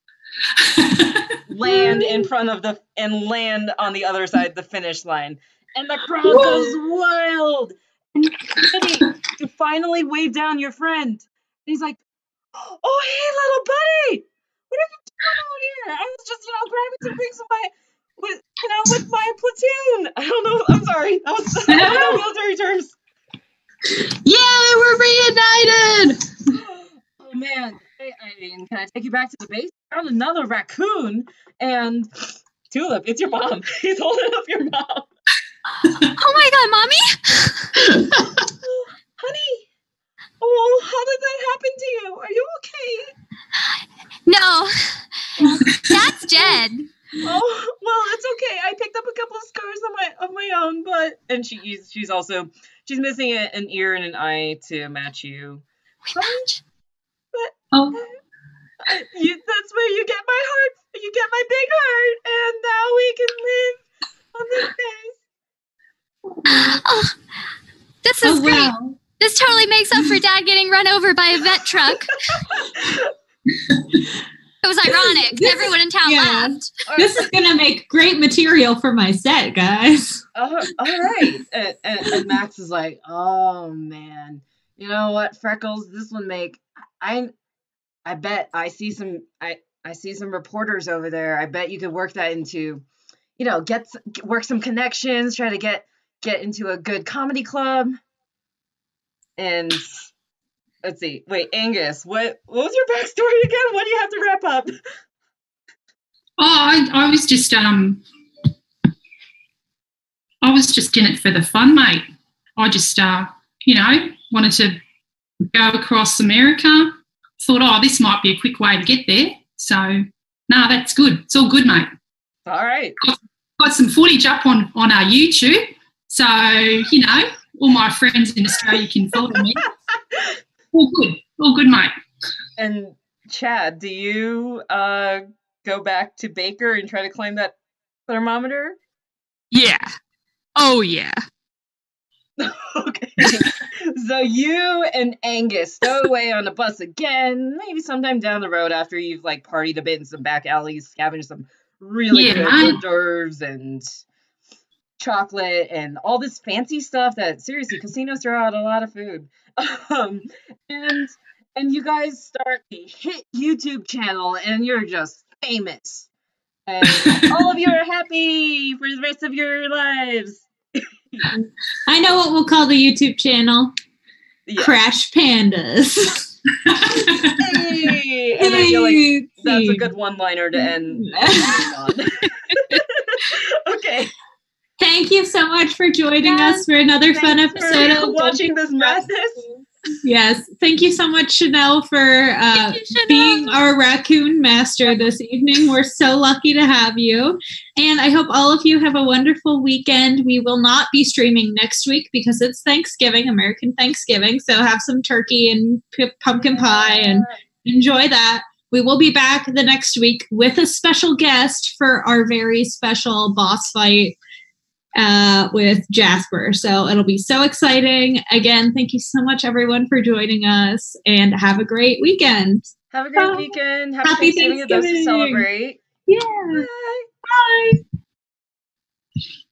land in front of land on the other side of the finish line, and the crowd goes wild. And you're ready to finally wave down your friend. And he's like, "Oh, hey, little buddy, what are you doing out here? I was just, grabbing some things out with my platoon. I don't know. I'm sorry. That was military terms. Yeah, we're reunited. Oh man. I mean, can I take you back to the base? I found another raccoon, and Tulip, it's your mom. He's holding up your mom. Oh my god, Mommy! Honey. Oh, how did that happen to you? Are you okay? No, Dad's dead. Oh, well, it's okay. I picked up a couple of scars of my own, but she's also missing an ear and an eye to match you. Match? Oh, that's where you get my heart. You get my big heart, and now we can live on this base. Oh, this is great. wow. This totally makes up for Dad getting run over by a vet truck. It was ironic. Everyone in town laughed. This is going to make great material for my set, guys. All right. And Max is like, oh, man. You know what, Freckles? This would make... I bet I see some reporters over there. I bet you could work that into, work some connections, try to get into a good comedy club. And... Let's see. Wait, Angus, what was your backstory again? What do you have to wrap up? Oh, I was just in it for the fun, mate. I just wanted to go across America. Thought, this might be a quick way to get there. So, no, that's good. It's all good, mate. All right. Got some footage up on our YouTube. So, all my friends in Australia can follow me. All good, mate. And Chad, do you go back to Baker and try to climb that thermometer? Yeah. Oh, yeah. Okay. So you and Angus stow away on the bus again, maybe sometime down the road after you've partied a bit in some back alleys, scavenged some really good hors d'oeuvres and chocolate and all this fancy stuff that seriously casinos throw out a lot of food. And you guys start a hit YouTube channel and you're just famous. And all of you are happy for the rest of your lives. I know what we'll call the YouTube channel. Yeah. Crash Pandas. Hey! And I feel like that's a good one-liner to end on. Okay. Thank you so much for joining us for another fun episode of watching this madness. Yes. Thank you so much, Chanel, for being our raccoon master this evening. We're so lucky to have you. And I hope all of you have a wonderful weekend. We will not be streaming next week because it's Thanksgiving, American Thanksgiving. So have some turkey and pumpkin pie and enjoy that. We will be back the next week with a special guest for our very special boss fight with Jasper. So it'll be so exciting. Again, thank you so much, everyone, for joining us, and have a great weekend. Have a great weekend. Happy Thanksgiving. To those who celebrate. Yeah. Bye. Bye.